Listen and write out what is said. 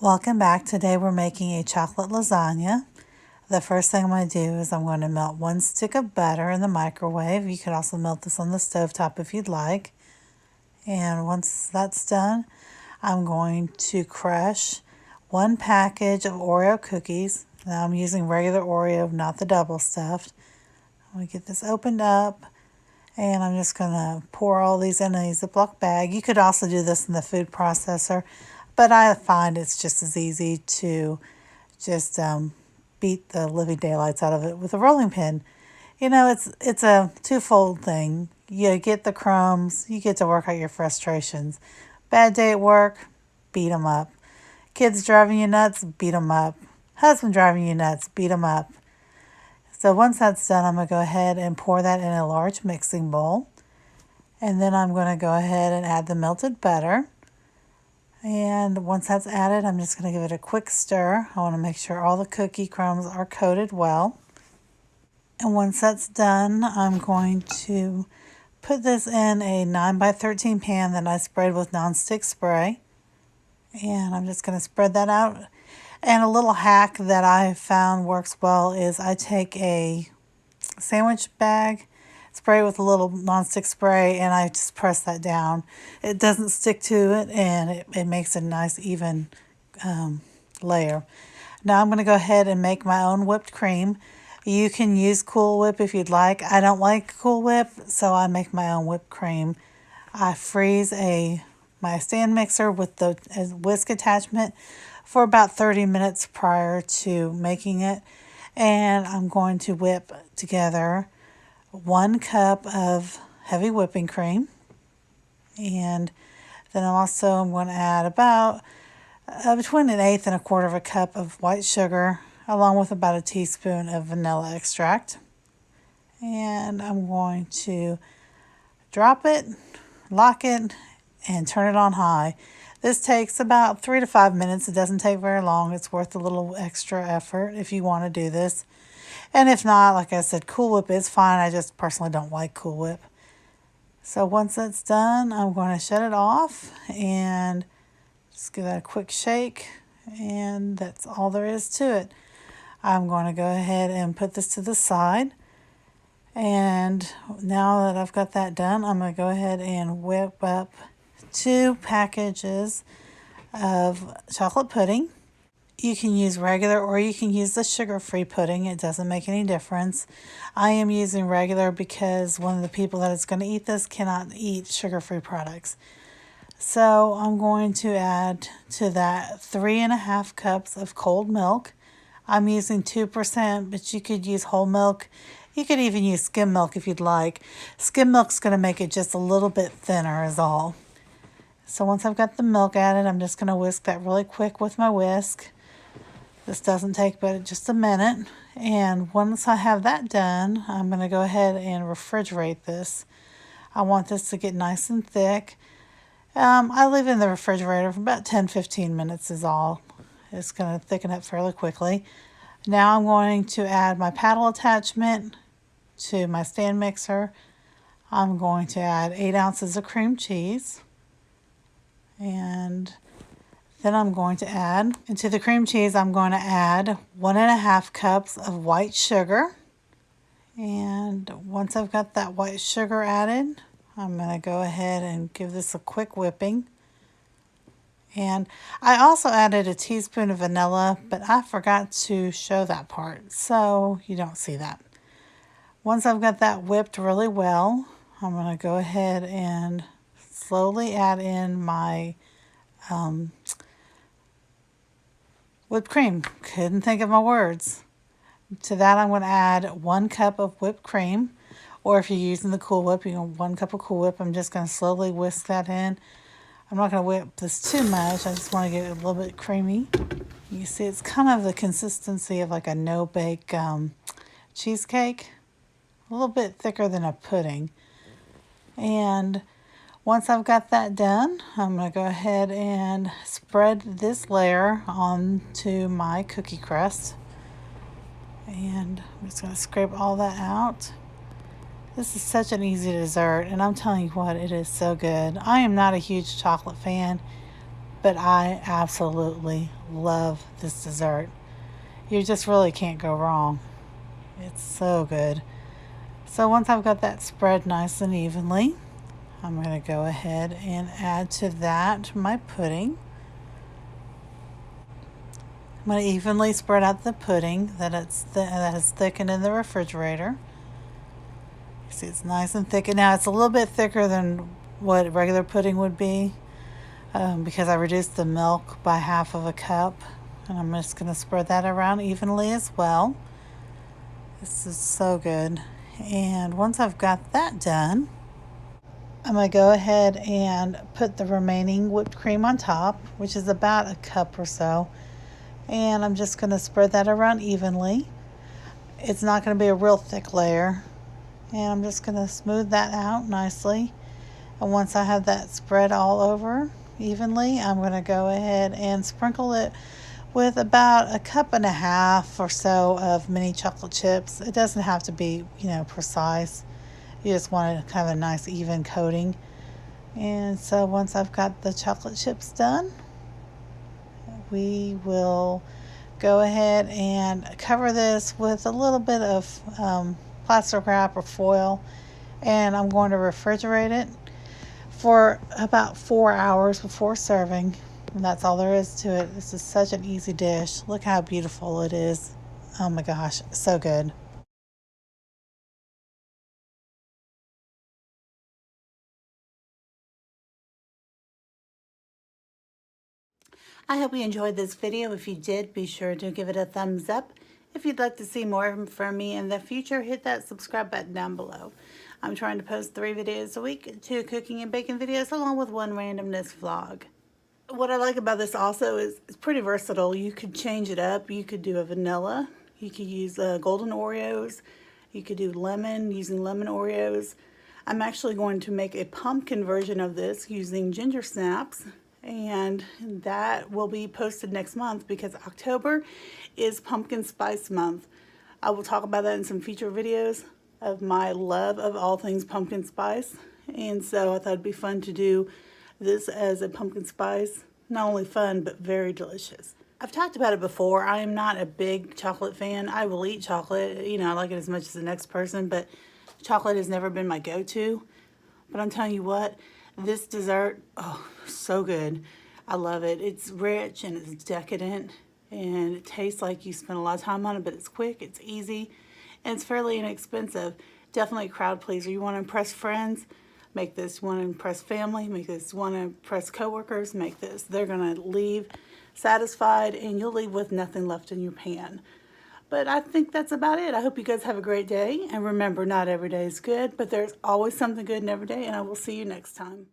Welcome back. Today we're making a chocolate lasagna. The first thing I'm going to do is I'm going to melt 1 stick of butter in the microwave. You could also melt this on the stovetop if you'd like. And once that's done, I'm going to crush 1 package of Oreo cookies. Now I'm using regular Oreo, not the double stuffed. I'm going to get this opened up. And I'm just going to pour all these in a Ziploc bag. You could also do this in the food processor, but I find it's just as easy to just beat the living daylights out of it with a rolling pin. You know, it's a twofold thing. You get the crumbs, you get to work out your frustrations. Bad day at work, beat them up. Kids driving you nuts, beat them up. Husband driving you nuts, beat them up. So once that's done, I'm going to go ahead and pour that in a large mixing bowl. And then I'm going to go ahead and add the melted butter. And once that's added, I'm just going to give it a quick stir. I want to make sure all the cookie crumbs are coated well. And once that's done, I'm going to put this in a 9x13 pan that I sprayed with nonstick spray. And I'm just going to spread that out. And a little hack that I found works well is I take a sandwich bag, spray it with a little nonstick spray, and I just press that down. It doesn't stick to it, and it makes a nice even layer. Now I'm going to go ahead and make my own whipped cream. You can use Cool Whip if you'd like. I don't like Cool Whip, so I make my own whipped cream. I freeze my stand mixer with the whisk attachment for about 30 minutes prior to making it. And I'm going to whip together 1 cup of heavy whipping cream. And then I'm going to add about between 1/8 and 1/4 of a cup of white sugar, along with about a teaspoon of vanilla extract. And I'm going to drop it, lock it, and turn it on high. This takes about 3 to 5 minutes. It doesn't take very long. It's worth a little extra effort if you want to do this. And if not, like I said, Cool Whip is fine. I just personally don't like Cool Whip. So once that's done, I'm going to shut it off and just give that a quick shake. And that's all there is to it. I'm going to go ahead and put this to the side. And now that I've got that done, I'm going to go ahead and whip up 2 packages of chocolate pudding. You can use regular or you can use the sugar-free pudding. It doesn't make any difference. I am using regular because one of the people that is going to eat this cannot eat sugar-free products. So I'm going to add to that 3.5 cups of cold milk. I'm using 2%, but you could use whole milk. You could even use skim milk if you'd like. Skim milk's going to make it just a little bit thinner is all. So once I've got the milk added, I'm just going to whisk that really quick with my whisk. This doesn't take but just a minute. And once I have that done, I'm going to go ahead and refrigerate this. I want this to get nice and thick. I leave it in the refrigerator for about 10-15 minutes is all. It's going to thicken up fairly quickly. Now I'm going to add my paddle attachment to my stand mixer. I'm going to add 8 ounces of cream cheese. And then I'm going to add, into the cream cheese, I'm going to add 1.5 cups of white sugar. And once I've got that white sugar added, I'm going to go ahead and give this a quick whipping. And I also added a teaspoon of vanilla, but I forgot to show that part, so you don't see that. Once I've got that whipped really well, I'm going to go ahead and slowly add in my whipped cream. Couldn't think of my words. To that I'm going to add 1 cup of whipped cream, or if you're using the Cool Whip, 1 cup of Cool Whip. I'm just going to slowly whisk that in. I'm not going to whip this too much. I just want to get it a little bit creamy. You see it's kind of the consistency of like a no-bake cheesecake. A little bit thicker than a pudding. And once I've got that done, I'm going to go ahead and spread this layer onto my cookie crust. And I'm just going to scrape all that out. This is such an easy dessert, and I'm telling you what, it is so good. I am not a huge chocolate fan, but I absolutely love this dessert. You just really can't go wrong. It's so good. So once I've got that spread nice and evenly, I'm going to go ahead and add to that my pudding. I'm going to evenly spread out the pudding that is thickened in the refrigerator. You see it's nice and thick. And now it's a little bit thicker than what regular pudding would be because I reduced the milk by half of a cup. And I'm just going to spread that around evenly as well. This is so good. And once I've got that done, I'm going to go ahead and put the remaining whipped cream on top, which is about a cup or so. And I'm just going to spread that around evenly. It's not going to be a real thick layer. And I'm just going to smooth that out nicely. And once I have that spread all over evenly, I'm going to go ahead and sprinkle it with about a cup and a half or so of mini chocolate chips. It doesn't have to be, precise. You just want kind of a nice even coating. And so once I've got the chocolate chips done, we will go ahead and cover this with a little bit of plastic wrap or foil, and I'm going to refrigerate it for about 4 hours before serving. And that's all there is to it. This is such an easy dish. Look how beautiful it is. Oh my gosh, so good. I hope you enjoyed this video. If you did, be sure to give it a thumbs up. If you'd like to see more from me in the future, hit that subscribe button down below. I'm trying to post 3 videos a week, 2 cooking and baking videos, along with 1 randomness vlog. What I like about this also is it's pretty versatile. You could change it up. You could do a vanilla. You could use golden Oreos. You could do lemon, using lemon Oreos. I'm actually going to make a pumpkin version of this using ginger snaps. And that will be posted next month because October is pumpkin spice month. I will talk about that in some future videos of my love of all things pumpkin spice. And so I thought it'd be fun to do this as a pumpkin spice. Not only fun, but very delicious. I've talked about it before. I am not a big chocolate fan. I will eat chocolate. I like it as much as the next person, but chocolate has never been my go-to. But I'm telling you what, this dessert, oh, so good. I love it. It's rich and it's decadent and it tastes like you spent a lot of time on it, but it's quick, it's easy, and it's fairly inexpensive. Definitely a crowd pleaser. You want to impress friends? Make this. You want to impress family? Make this. You want to impress coworkers? Make this. They're going to leave satisfied and you'll leave with nothing left in your pan. But I think that's about it. I hope you guys have a great day. And remember, not every day is good, but there's always something good in every day. And I will see you next time.